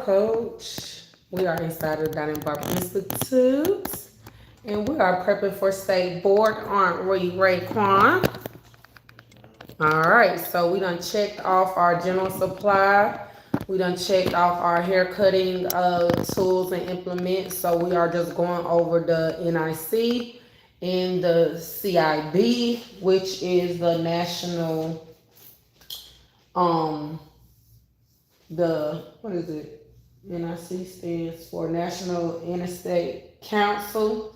Coach. We are inside of the Dining Barber Institute, and we are prepping for state board, aren't we, Raekwon? All right, so we done checked off our general supply. We done checked off our hair cutting tools and implements. So we are just going over the NIC and the CIB, which is the national, what is it? NIC stands for National Interstate Council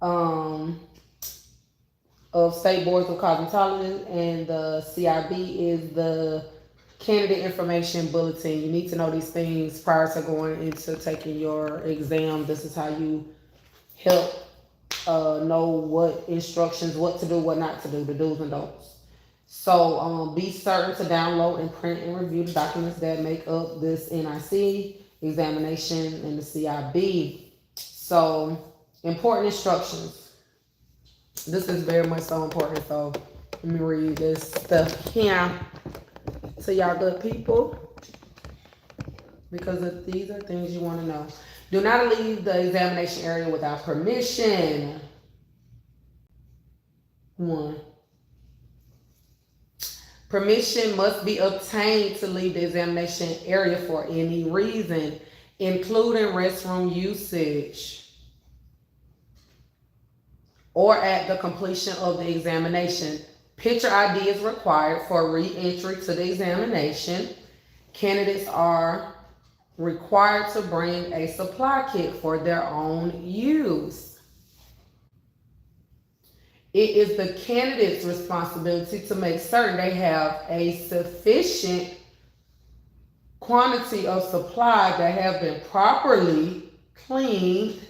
of State Boards of Cosmetology, and the CIB is the Candidate Information Bulletin. You need to know these things prior to going into taking your exam. This is how you help know what instructions, what to do, what not to do, the do's and don'ts. So be certain to download and print and review the documents that make up this NIC examination and the CIB. So important instructions. This is very much so important. So let me read this stuff here to y'all good people, because these are things you want to know. Do not leave the examination area without permission. 1. Permission must be obtained to leave the examination area for any reason, including restroom usage, or at the completion of the examination. Picture ID is required for re-entry to the examination. Candidates are required to bring a supply kit for their own use. It is the candidate's responsibility to make certain they have a sufficient quantity of supply that have been properly cleaned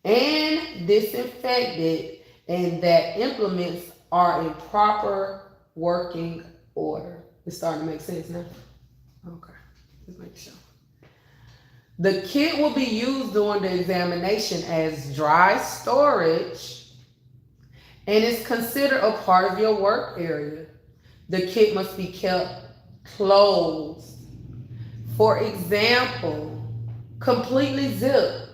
and disinfected, and that implements are in proper working order. It's starting to make sense now? Okay, let's make sure. The kit will be used during the examination as dry storage and is considered a part of your work area. The kit must be kept closed. For example, completely zipped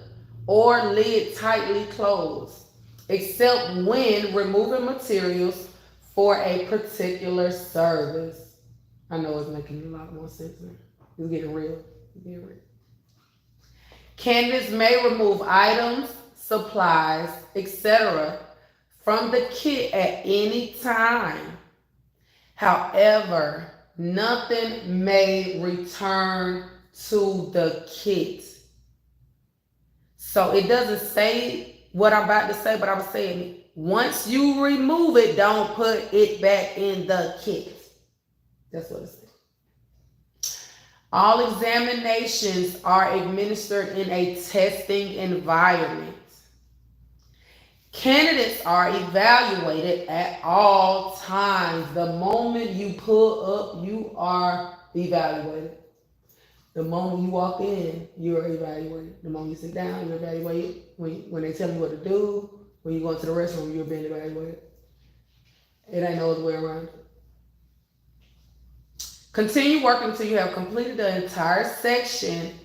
or lid tightly closed, except when removing materials for a particular service. I know it's making a lot more sense now. It's getting real. It's getting real. Candidates may remove items, supplies, etc. from the kit at any time. However, nothing may return to the kit. So it doesn't say what I'm about to say, but I'm saying once you remove it, don't put it back in the kit. That's what it says. All examinations are administered in a testing environment. Candidates are evaluated at all times. The moment you pull up, you are evaluated. The moment you walk in, you are evaluated. The moment you sit down, you're evaluated. When they tell you what to do, when you go into the restroom, you're being evaluated. It ain't no other way around. Continue working until you have completed the entire section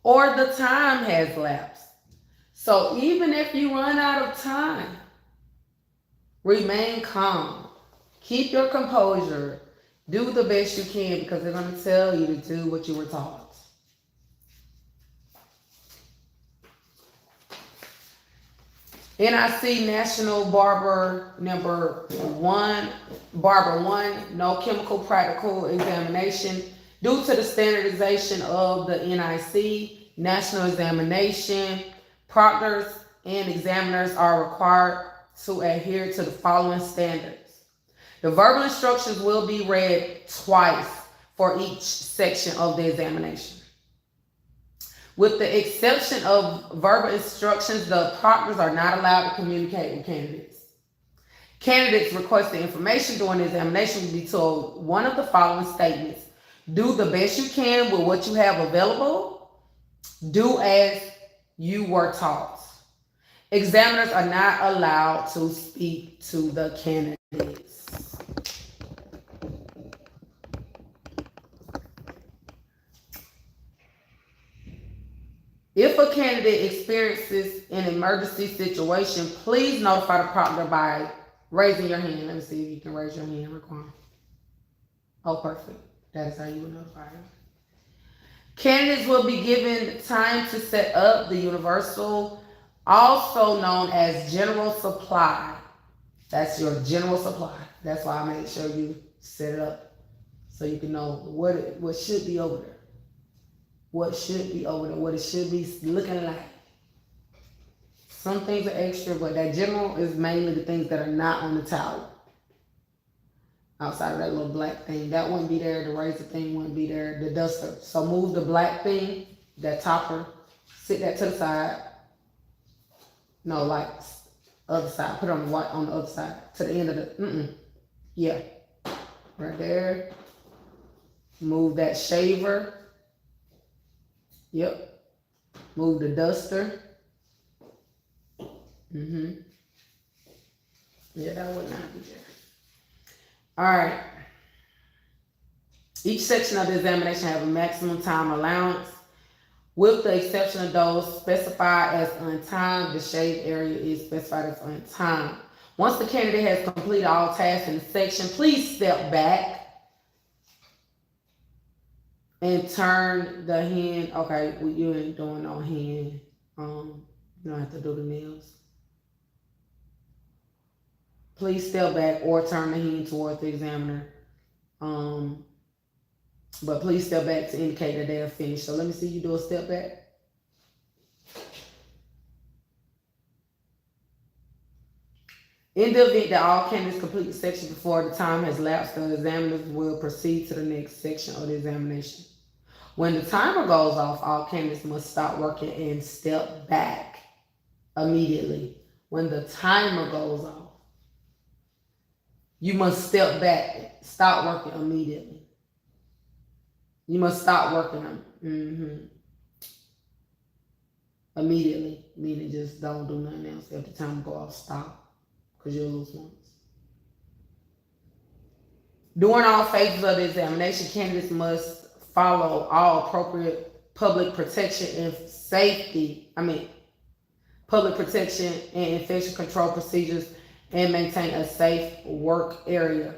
or the time has lapsed. So even if you run out of time, remain calm. Keep your composure. Do the best you can, because they're going to tell you to do what you were taught. NIC National Barber number 1, Barber 1, no chemical practical examination. Due to the standardization of the NIC National Examination, proctors and examiners are required to adhere to the following standards. The verbal instructions will be read twice for each section of the examination. With the exception of verbal instructions, the proctors are not allowed to communicate with candidates. Candidates requesting information during the examination will be told one of the following statements. Do the best you can with what you have available. Do as you were taught. Examiners are not allowed to speak to the candidates. If a candidate experiences an emergency situation, please notify the proctor by raising your hand. Let me see if you can raise your hand, Raquan. Oh, perfect. That is how you will notify them. Candidates will be given time to set up the universal, also known as general supply. That's your general supply. That's why I made sure you set it up so you can know what should be over there. What should be over there, what it should be looking like. Some things are extra, but that general is mainly the things that are not on the towel. Outside of that little black thing, that wouldn't be there. The razor thing wouldn't be there. The duster. So move the black thing, that topper, sit that to the side. No, like other side. Put it on the white on the other side to the end of the. Yeah, right there. Move that shaver. Yep. Move the duster. Yeah, that would not be there. All right. Each section of the examination have a maximum time allowance. With the exception of those specified as untimed, the shade area is specified as untimed. Once the candidate has completed all tasks in the section, please step back and turn the hand. Okay, well, you ain't doing no hand. You don't have to do the nails. Please step back or turn the hand toward the examiner. But please step back to indicate that they are finished. So let me see you do a step back. In the event that all candidates complete the section before the time has lapsed, the examiners will proceed to the next section of the examination. When the timer goes off, all candidates must stop working and step back immediately. When the timer goes off, you must step back, stop working immediately. You must stop working immediately, meaning just don't do nothing else. If the timer go off, stop, because you'll lose points. During all phases of the examination, candidates must follow all appropriate public protection and infection control procedures and maintain a safe work area.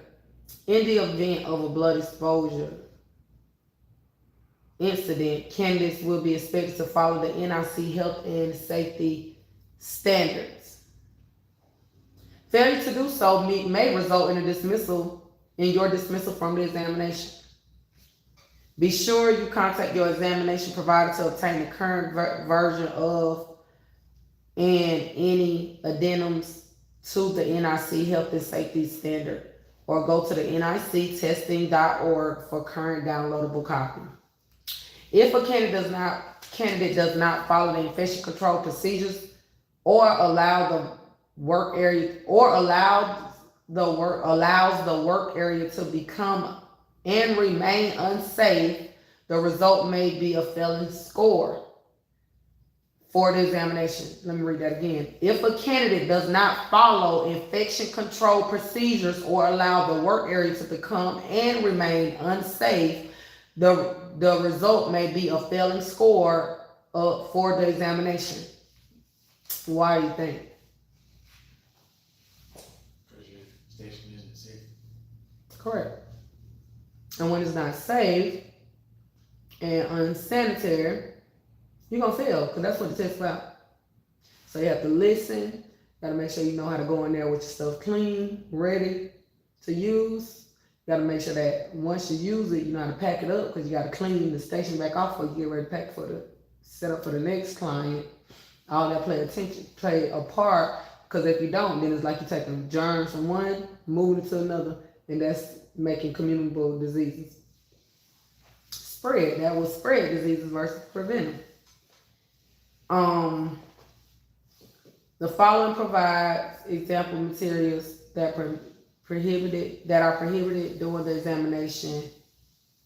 In the event of a blood exposure incident, candidates will be expected to follow the NIC health and safety standards. Failure to do so may result in your dismissal from the examination. Be sure you contact your examination provider to obtain the current version of and any addendums to the NIC health and safety standard, or go to the nictesting.org for current downloadable copy. If a candidate does not follow the infection control procedures or allows the work area to become and remain unsafe, the result may be a failing score for the examination. Let me read that again. If a candidate does not follow infection control procedures or allow the work area to become and remain unsafe, the result may be a failing score for the examination. Why do you think? Because your station isn't safe. Correct. And when it's not safe and unsanitary, you're going to fail, because that's what the test is about. So you have to listen. Got to make sure you know how to go in there with your stuff clean, ready to use. You got to make sure that once you use it, you know how to pack it up, because you got to clean the station back off before you get ready to pack for the set up for the next client. All that play a part, because if you don't, then it's like you're taking germs from one, moving it to another, and that's making communicable diseases. That will spread diseases versus prevent them. The following provides example materials that are prohibited during the examination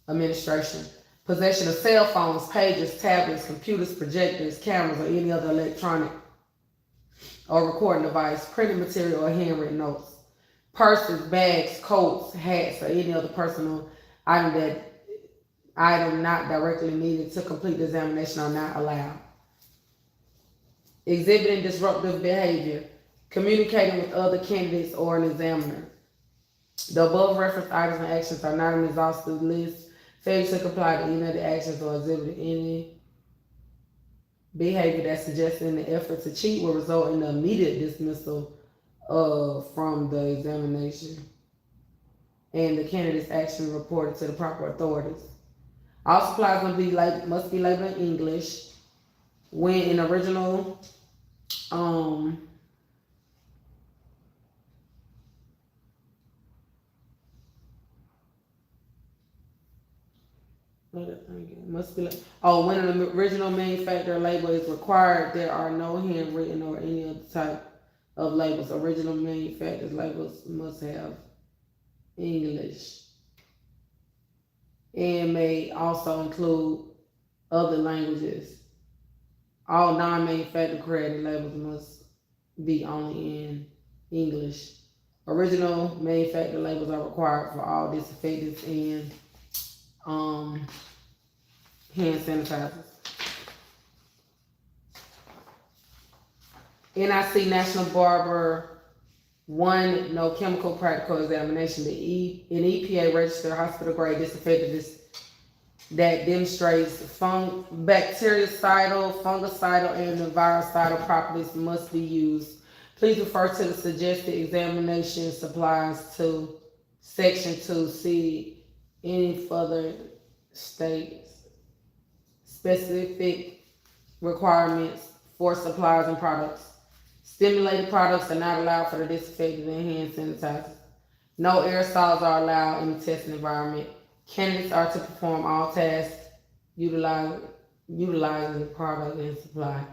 administration. Possession of cell phones, pagers, tablets, computers, projectors, cameras, or any other electronic or recording device, printed material, or handwritten notes. Purses, bags, coats, hats, or any other personal item not directly needed to complete the examination are not allowed. exhibiting disruptive behavior, communicating with other candidates or an examiner. The above referenced items and actions are not an exhaustive list. Failure to comply to any of the actions or exhibit any behavior that suggests an effort to cheat will result in the immediate dismissal from the examination and the candidate's action reported to the proper authorities. All supplies must be labeled in English. When in original when an original manufacturer label is required, there are no handwritten or any other type of labels. Original manufacturer's labels must have English and may also include other languages. All non-manufacturer created labels must be only in English. Original manufacturer labels are required for all disinfectants and hand sanitizers. NIC National Barber 1, no chemical practical examination. An EPA registered hospital grade disinfectant that demonstrates bactericidal, fungicidal, and virucidal properties must be used. Please refer to the suggested examination supplies to Section 2. See any further specific requirements for supplies and products. Stimulated products are not allowed for the disinfectant and hand sanitizers. No aerosols are allowed in the testing environment. Candidates are to perform all tasks utilizing the product and supply.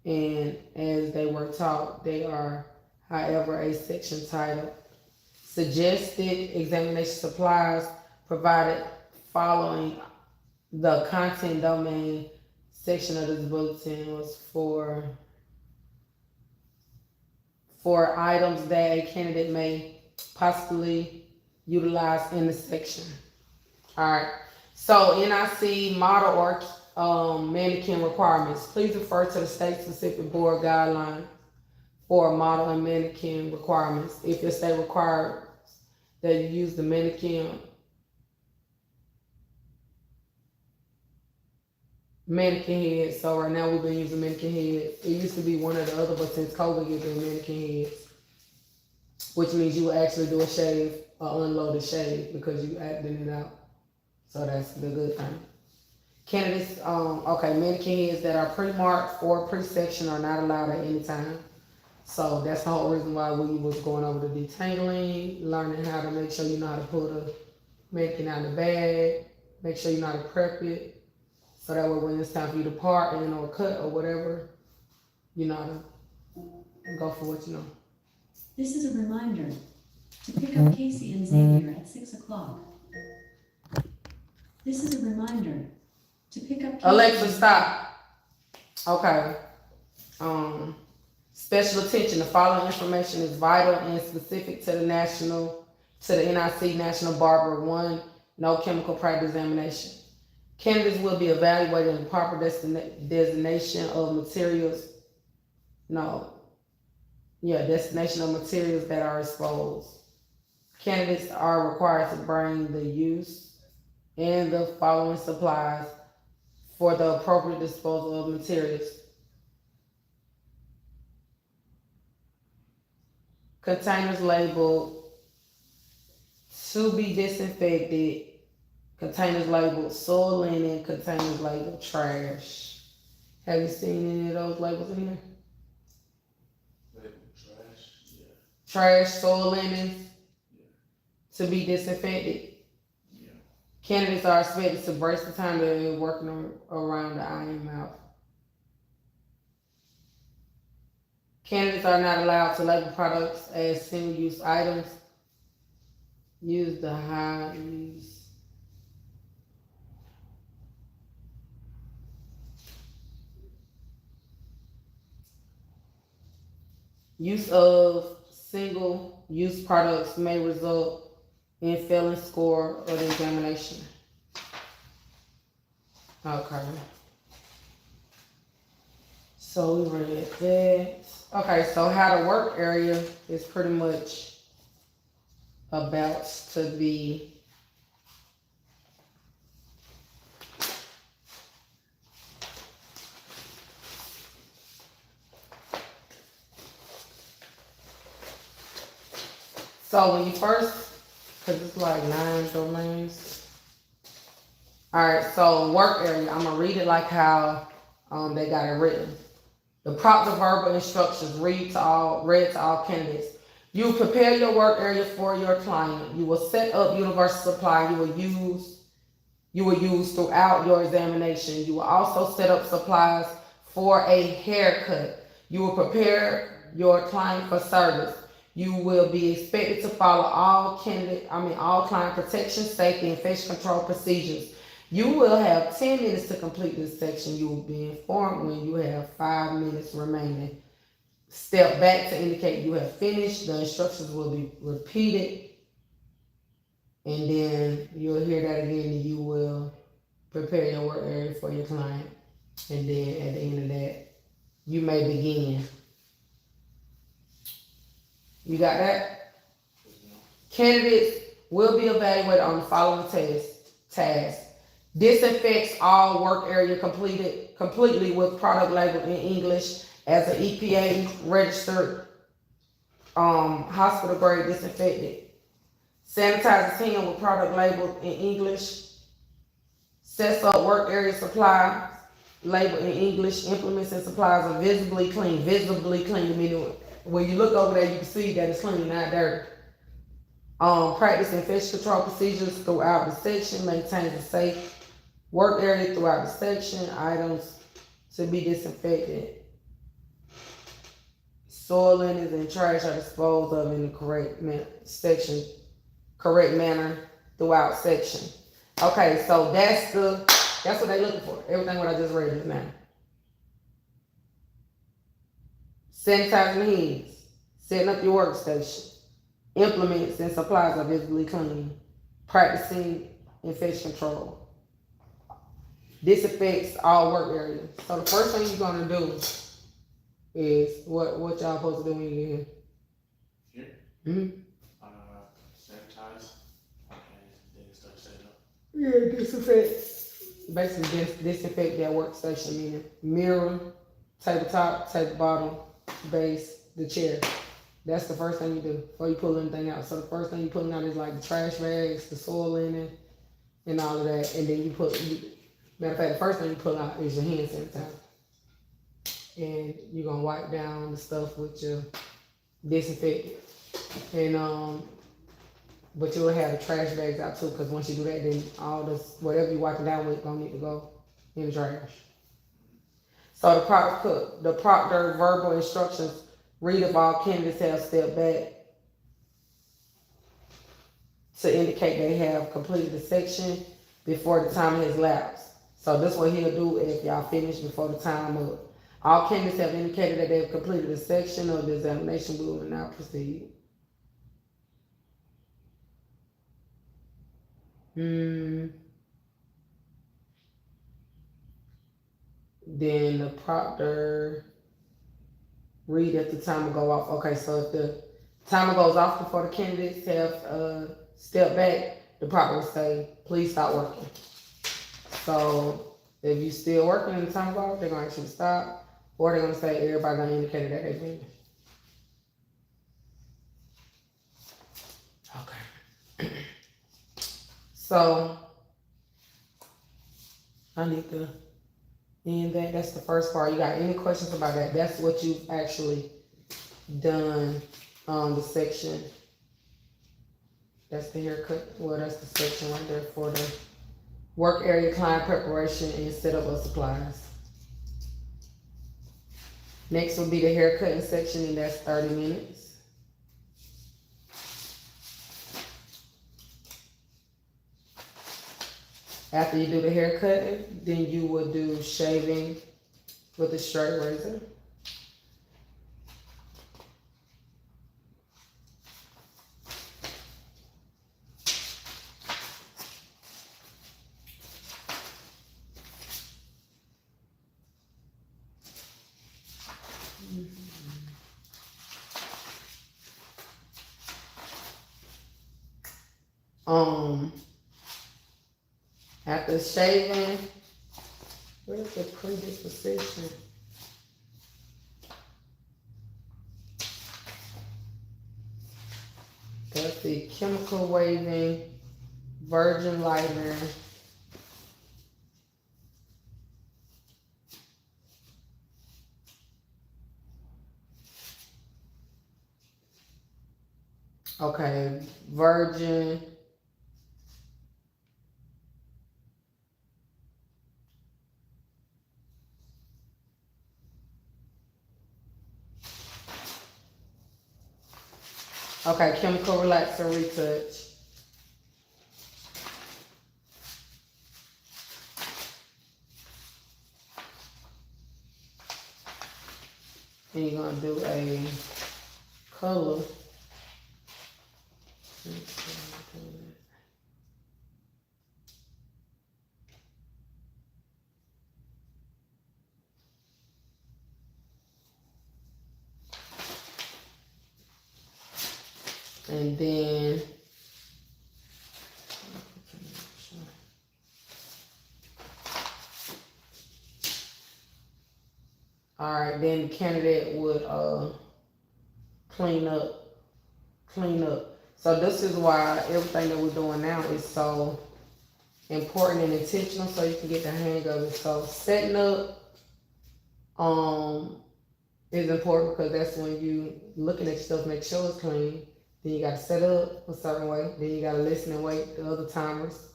And as they were taught, they are, however, a section titled Suggested Examination Supplies provided following the content domain section of this bulletin was for items that a candidate may possibly utilize in the section. All right. So NIC model or mannequin requirements. Please refer to the state-specific board guidelines for model and mannequin requirements. If your state requires that you use the mannequin head. So right now we've been using mannequin heads. It used to be one or the other, but since COVID, it's been mannequin heads, which means you will actually do a shave, or unloaded shave, because you acting it out. So that's the good thing. Candidates, mannequin heads that are pre-marked or pre-sectioned are not allowed at any time. So that's the whole reason why we was going over the detangling, learning how to make sure you know how to pull the mannequin out of the bag, make sure you know how to prep it. So that way when it's time for you to part or cut or whatever, you know how to go for what you know. This is a reminder to pick up Casey and Xavier at 6 o'clock. This is a reminder to pick up Casey. Alexa, stop. Okay. Special attention. The following information is vital and specific to the NIC National Barber 1 No Chemical Practice Examination. Candidates will be evaluated in the proper destination of materials. Destination of materials that are exposed. Candidates are required to bring the use and the following supplies for the appropriate disposal of materials. Containers labeled to be disinfected. Containers labeled soil linen. Containers labeled trash. Have you seen any of those labels in here? Labeled trash, yeah. Trash, soil linens, Yeah. to be disinfected. Yeah. Candidates are expected to brace the time they're working around the eye and mouth. Candidates are not allowed to label products as single-use items. Use the high-use. Use of single-use products may result in failing score of the examination. Okay. So we read that. Okay, so how the work area is pretty much about to be so when you first, because it's like 9 domains. All right, so work area, I'm gonna read it like how they got it written. The proper verbal instructions read to all candidates. You prepare your work area for your client. You will set up universal supply you will use throughout your examination. You will also set up supplies for a haircut. You will prepare your client for service. You will be expected to follow all client protection, safety, and infection control procedures. You will have 10 minutes to complete this section. You will be informed when you have 5 minutes remaining. Step back to indicate you have finished. The instructions will be repeated. And then you'll hear that again and you will prepare your work area for your client. And then at the end of that, you may begin. You got that? Candidates will be evaluated on the following tasks. Disinfects all work area completely with product labeled in English as an EPA registered hospital grade disinfectant. Sanitizes hand with product labeled in English. Sets up work area supplies labeled in English. Implements and supplies are visibly clean. Visibly clean meaning when you look over there, you can see that it's clean, not dirty. Practice infection control procedures throughout the section. Maintains a safe work area throughout the section. Items to be disinfected. Soil linens and trash are disposed of in the correct manner throughout section. Okay, so that's what they're looking for. Everything what I just read just now. Sanitizing hands, setting up your workstation. Implements and supplies are visibly clean. Practicing infection control. Disinfects all work areas. So the first thing you're gonna do is what y'all supposed to do when you get Here? here? Sanitize, and then start setting up. Yeah, disinfect. Basically, disinfect that workstation, meaning mirror, tabletop, table bottom, base, the chair. That's the first thing you do before you pull anything out. So the first thing you pulling out is like the trash bags, the soil linen, and all of that. And then matter of fact, the first thing you pull out is your hand sanitizer. And you're gonna wipe down the stuff with your disinfectant. And but you'll have the trash bags out too, because once you do that, then all this whatever you wipe it down with gonna need to go in the trash. So the proctor verbal instructions read if all candidates have stepped back to indicate they have completed the section before the time has lapsed. So this is what he'll do if y'all finish before the time up. All candidates have indicated that they have completed a section of the examination. We will now proceed. Then the proctor read if the timer go off. Okay, so if the timer goes off before the candidates have stepped back, the proctor will say, please stop working. So if you're still working and the timer goes off, they're gonna actually stop, or they're gonna say everybody gonna indicate that they finished. Okay. So I need to end that. That's the first part. You got any questions about that? That's what you've actually done on the section. That's the haircut. Well, that's the section right there for the work area, client preparation, and setup of supplies. Next will be the haircutting section, and that's 30 minutes. After you do the haircutting, then you will do shaving with a straight razor. After shaving, where's the predisposition? That's the chemical waving, virgin lightener. Okay, virgin. Okay, chemical relaxer retouch. And you're gonna do a color. And then all right, then the candidate would clean up. So this is why everything that we're doing now is so important and intentional, so you can get the hang of it. So setting up is important because that's when you looking at yourself, make sure it's clean. Then you gotta set up a certain way. Then you gotta listen and wait the other timers.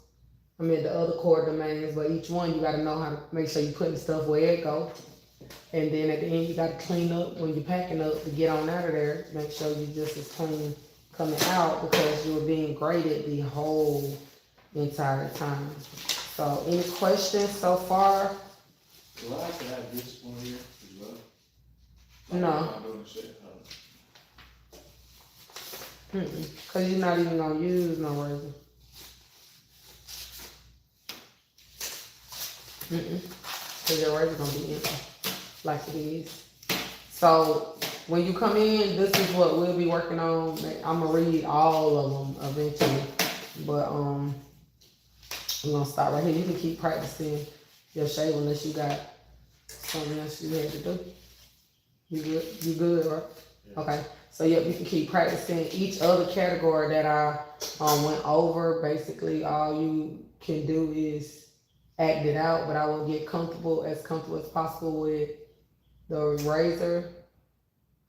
The other core domains, but each one you gotta know how to make sure you're putting stuff where it goes. And then at the end you gotta clean up when you're packing up to get on out of there. Make sure you just as clean coming out because you were being graded the whole entire time. So any questions so far? Do I have to have this one here as well? No. I'm doing the shit. Cause you're not even gonna use no resin. Cause your resin gonna be empty, like it is. So when you come in, this is what we'll be working on. I'm gonna read all of them eventually, but I'm gonna stop right here. You can keep practicing your shave unless you got something else you had to do. You good? You good, right? Yeah. Okay. So yep, you can keep practicing each other category that I went over. Basically, all you can do is act it out, but I will get comfortable as possible with the razor.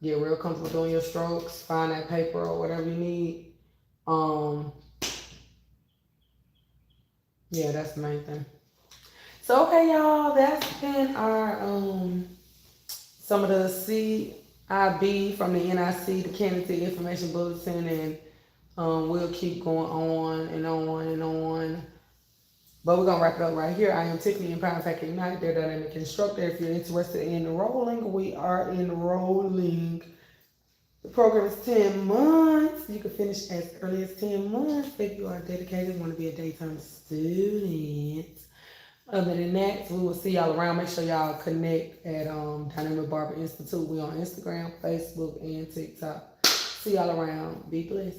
Get real comfortable doing your strokes. Find that paper or whatever you need. Yeah, that's the main thing. So okay, y'all, that's been our some of the CIB from the NIC, the Candidate Information Bulletin, and we'll keep going on and on and on. But we're gonna wrap it up right here. I am Tiffany, Empower Fact Ignite, their dynamic instructor. If you're interested in enrolling, we are enrolling. The program is 10 months. You can finish as early as 10 months if you are dedicated, want to be a daytime student. Other than that, we will see y'all around. Make sure y'all connect at Dynamic Barber Institute. We on Instagram, Facebook, and TikTok. See y'all around. Be blessed.